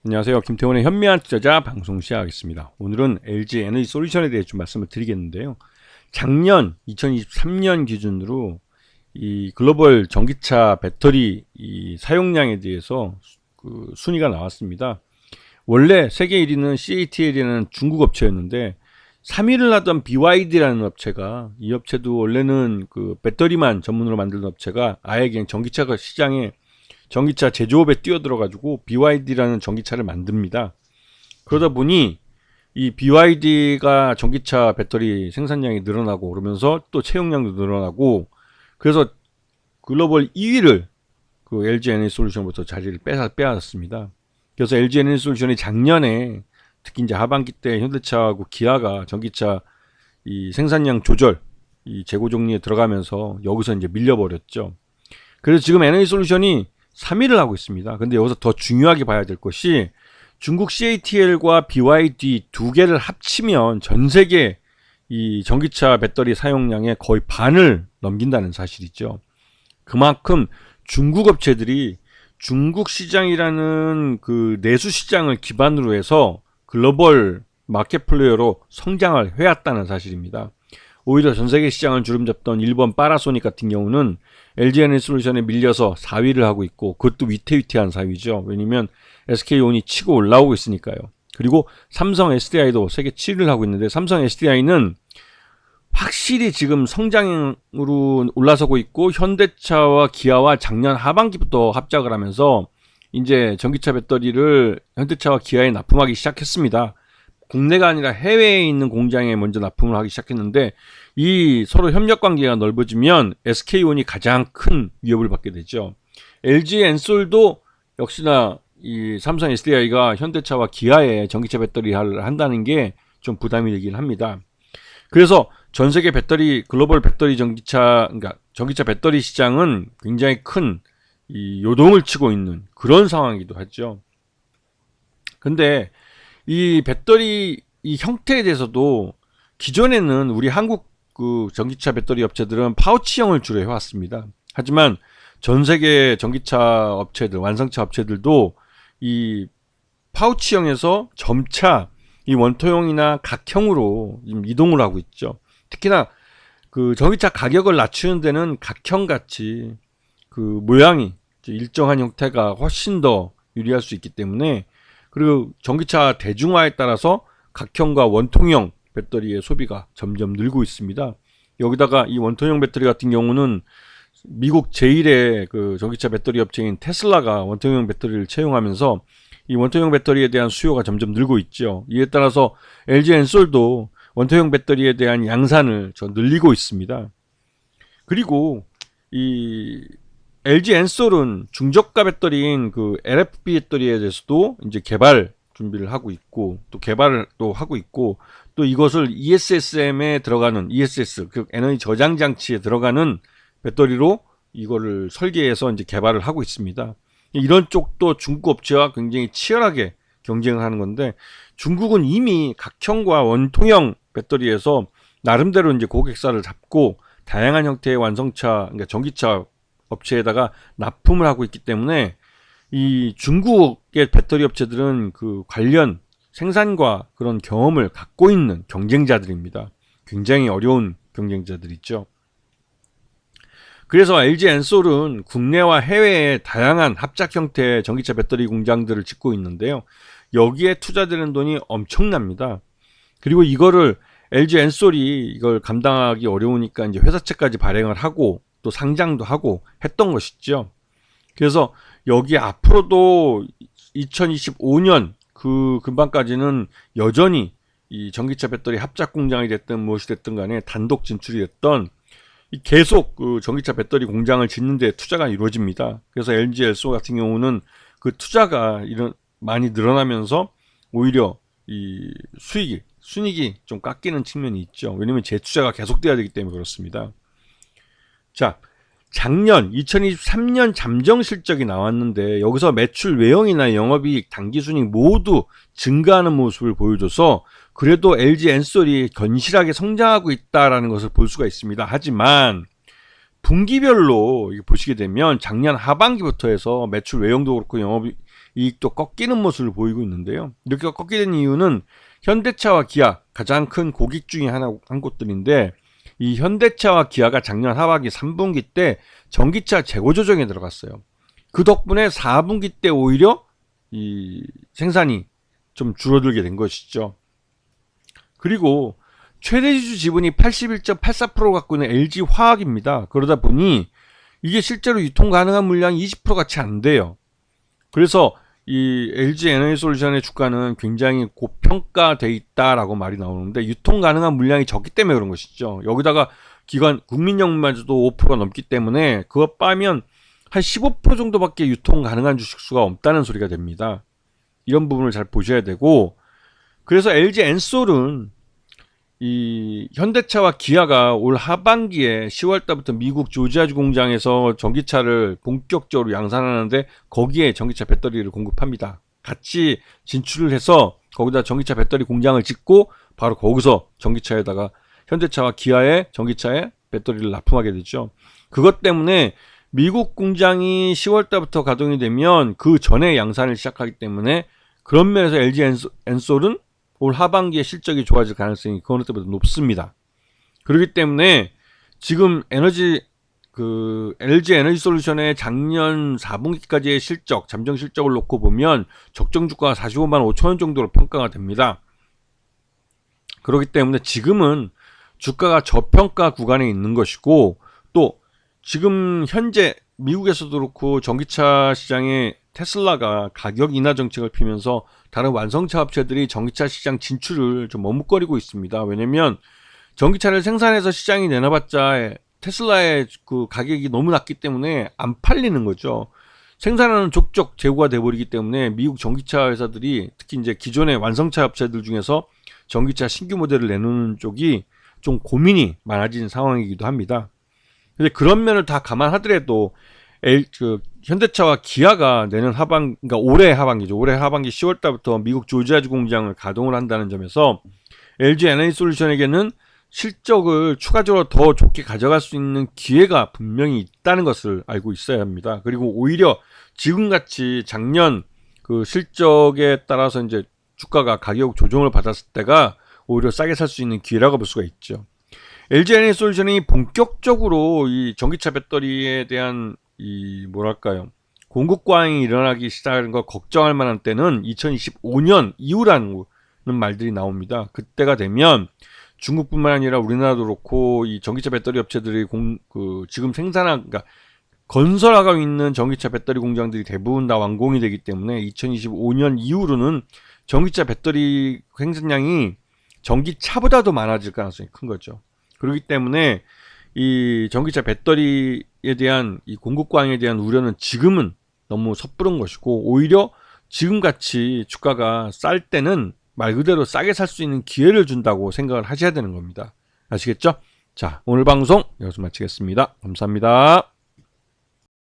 안녕하세요. 김태원의 현미한 투자자 방송 시작하겠습니다. 오늘은 LG 에너지 솔루션에 대해 좀 말씀을 드리겠는데요. 작년 2023년 기준으로 이 글로벌 전기차 배터리 이 사용량에 대해서 그 순위가 나왔습니다. 원래 세계 1위는 CATL이라는 중국 업체였는데 3위를 하던 BYD라는 업체가, 이 업체도 원래는 그 배터리만 전문으로 만드는 업체가 아예 그냥 전기차 시장에 전기차 제조업에 뛰어들어가지고 BYD라는 전기차를 만듭니다. 그러다 보니 이 BYD가 전기차 배터리 생산량이 늘어나고 그러면서 또 채용량도 늘어나고, 그래서 글로벌 2위를 그 LG 에너지 솔루션부터 자리를 빼앗았습니다. 그래서 LG 에너지 솔루션이 작년에 특히 이제 하반기 때 현대차하고 기아가 전기차 이 생산량 조절, 이 재고 정리에 들어가면서 여기서 이제 밀려버렸죠. 그래서 지금 에너지 솔루션이 3위를 하고 있습니다. 근데 여기서 더 중요하게 봐야 될 것이 중국 CATL과 BYD 두 개를 합치면 전 세계 이 전기차 배터리 사용량의 거의 반을 넘긴다는 사실이죠. 그만큼 중국 업체들이 중국 시장이라는 그 내수 시장을 기반으로 해서 글로벌 마켓 플레이어로 성장을 해왔다는 사실입니다. 오히려 전 세계 시장을 주름잡던 일본 파나소닉 같은 경우는 LG 에너지 솔루션에 밀려서 4위를 하고 있고, 그것도 위태위태한 4위죠. 왜냐면 SK온이 치고 올라오고 있으니까요. 그리고 삼성 SDI도 세계 7위를 하고 있는데, 삼성 SDI는 확실히 지금 성장으로 올라서고 있고, 현대차와 기아와 작년 하반기부터 합작을 하면서 이제 전기차 배터리를 현대차와 기아에 납품하기 시작했습니다. 국내가 아니라 해외에 있는 공장에 먼저 납품을 하기 시작했는데, 이 서로 협력 관계가 넓어지면 SK온이 가장 큰 위협을 받게 되죠. LG 엔솔도 역시나 이 삼성 SDI가 현대차와 기아에 전기차 배터리를 한다는 게 좀 부담이 되긴 합니다. 그래서 전 세계 배터리, 글로벌 배터리 전기차, 그러니까 전기차 배터리 시장은 굉장히 큰 이 요동을 치고 있는 그런 상황이기도 하죠. 근데 이 배터리 이 형태에 대해서도 기존에는 우리 한국 그 전기차 배터리 업체들은 파우치형을 주로 해왔습니다. 하지만 전 세계 전기차 업체들, 완성차 업체들도 이 파우치형에서 점차 이 원토형이나 각형으로 이동을 하고 있죠. 특히나 그 전기차 가격을 낮추는 데는 각형같이 그 모양이 일정한 형태가 훨씬 더 유리할 수 있기 때문에, 그리고 전기차 대중화에 따라서 각형과 원통형 배터리의 소비가 점점 늘고 있습니다. 여기다가 이 원통형 배터리 같은 경우는 미국 제1의 그 전기차 배터리 업체인 테슬라가 원통형 배터리를 채용하면서 이 원통형 배터리에 대한 수요가 점점 늘고 있죠. 이에 따라서 LG 엔솔도 원통형 배터리에 대한 양산을 늘리고 있습니다. 그리고 이 LG 엔솔은 중저가 배터리인 그 LFP 배터리에 대해서도 이제 개발 준비를 하고 있고, 또 개발을 또 하고 있고, 또 이것을 ESSM에 들어가는 ESS, 그 에너지 저장 장치에 들어가는 배터리로 이거를 설계해서 이제 개발을 하고 있습니다. 이런 쪽도 중국 업체와 굉장히 치열하게 경쟁을 하는 건데, 중국은 이미 각형과 원통형 배터리에서 나름대로 이제 고객사를 잡고 다양한 형태의 완성차, 그러니까 전기차 업체에다가 납품을 하고 있기 때문에 이 중국의 배터리 업체들은 그 관련 생산과 그런 경험을 갖고 있는 경쟁자들입니다. 굉장히 어려운 경쟁자들이죠. 그래서 LG 엔솔은 국내와 해외에 다양한 합작 형태의 전기차 배터리 공장들을 짓고 있는데요. 여기에 투자되는 돈이 엄청납니다. 그리고 이거를 LG 엔솔이 이걸 감당하기 어려우니까 이제 회사채까지 발행을 하고 또 상장도 하고 했던 것이죠. 그래서 여기 앞으로도 2025년 그 근방까지는 여전히 이 전기차 배터리 합작 공장이 됐든 무엇이 됐든 간에 단독 진출이 됐던 계속 그 전기차 배터리 공장을 짓는 데 투자가 이루어집니다. 그래서 LG 엔솔 같은 경우는 그 투자가 많이 늘어나면서 오히려 이 순이익이 좀 깎이는 측면이 있죠. 왜냐면 재투자가 계속돼야 되기 때문에 그렇습니다. 자, 작년 2023년 잠정 실적이 나왔는데 여기서 매출 외형이나 영업이익, 당기순이익 모두 증가하는 모습을 보여줘서 그래도 LG 엔솔이 견실하게 성장하고 있다라는 것을 볼 수가 있습니다. 하지만 분기별로 보시게 되면 작년 하반기부터 해서 매출 외형도 그렇고 이익도 꺾이는 모습을 보이고 있는데요. 이렇게 꺾이게 된 이유는 현대차와 기아, 가장 큰 고객 중에 한 곳들인데, 이 현대차와 기아가 작년 하반기 3분기 때 전기차 재고 조정에 들어갔어요. 그 덕분에 4분기 때 오히려 이 생산이 좀 줄어들게 된 것이죠. 그리고 최대주주 지분이 81.84% 갖고 있는 LG화학입니다. 그러다 보니 이게 실제로 유통 가능한 물량이 20%가 채 안 돼요. 그래서 이 LG 에너지솔루션의 주가는 굉장히 고평가돼 있다라고 말이 나오는데, 유통 가능한 물량이 적기 때문에 그런 것이죠. 여기다가 기관 국민연금마저도 5%가 넘기 때문에 그거 빠면 한 15% 정도밖에 유통 가능한 주식수가 없다는 소리가 됩니다. 이런 부분을 잘 보셔야 되고, 그래서 LG 엔솔은 이 현대차와 기아가 올 하반기에 10월 달부터 미국 조지아주 공장에서 전기차를 본격적으로 양산하는데 거기에 전기차 배터리를 공급합니다. 같이 진출을 해서 거기다 전기차 배터리 공장을 짓고 바로 거기서 전기차에다가 현대차와 기아의 전기차에 배터리를 납품하게 되죠. 그것 때문에 미국 공장이 10월 달부터 가동이 되면 그 전에 양산을 시작하기 때문에 그런 면에서 LG 엔솔은 올 하반기에 실적이 좋아질 가능성이 그 어느 때보다 높습니다. 그렇기 때문에 지금 LG 에너지솔루션의 작년 4분기까지의 실적, 잠정 실적을 놓고 보면 적정 주가가 45만 5천 원 정도로 평가가 됩니다. 그렇기 때문에 지금은 주가가 저평가 구간에 있는 것이고, 또 지금 현재 미국에서도 그렇고 전기차 시장에 테슬라가 가격 인하 정책을 피면서 다른 완성차 업체들이 전기차 시장 진출을 좀 머뭇거리고 있습니다. 왜냐면 전기차를 생산해서 시장에 내놔봤자 테슬라의 그 가격이 너무 낮기 때문에 안 팔리는 거죠. 생산하는 족족 재고가 돼버리기 때문에 미국 전기차 회사들이, 특히 이제 기존의 완성차 업체들 중에서 전기차 신규 모델을 내놓는 쪽이 좀 고민이 많아진 상황이기도 합니다. 근데 그런 면을 다 감안하더라도 현대차와 기아가 내년 그러니까 올해 하반기죠. 올해 하반기 10월 달부터 미국 조지아주 공장을 가동을 한다는 점에서 LG 에너지솔루션에게는 실적을 추가적으로 더 좋게 가져갈 수 있는 기회가 분명히 있다는 것을 알고 있어야 합니다. 그리고 오히려 지금같이 작년 그 실적에 따라서 이제 주가가 가격 조정을 받았을 때가 오히려 싸게 살 수 있는 기회라고 볼 수가 있죠. LG 에너지솔루션이 본격적으로 이 전기차 배터리에 대한 이 뭐랄까요, 공급 과잉이 일어나기 시작하는 걸 걱정할 만한 때는 2025년 이후라는 말들이 나옵니다. 그때가 되면 중국뿐만 아니라 우리나라도 그렇고 이 전기차 배터리 업체들이 지금 그러니까 건설하고 있는 전기차 배터리 공장들이 대부분 다 완공이 되기 때문에 2025년 이후로는 전기차 배터리 생산량이 전기차보다도 많아질 가능성이 큰 거죠. 그렇기 때문에 이 전기차 배터리에 대한 이 공급 과잉에 대한 우려는 지금은 너무 섣부른 것이고, 오히려 지금같이 주가가 쌀 때는 말 그대로 싸게 살 수 있는 기회를 준다고 생각을 하셔야 되는 겁니다. 아시겠죠? 자, 오늘 방송 여기서 마치겠습니다. 감사합니다.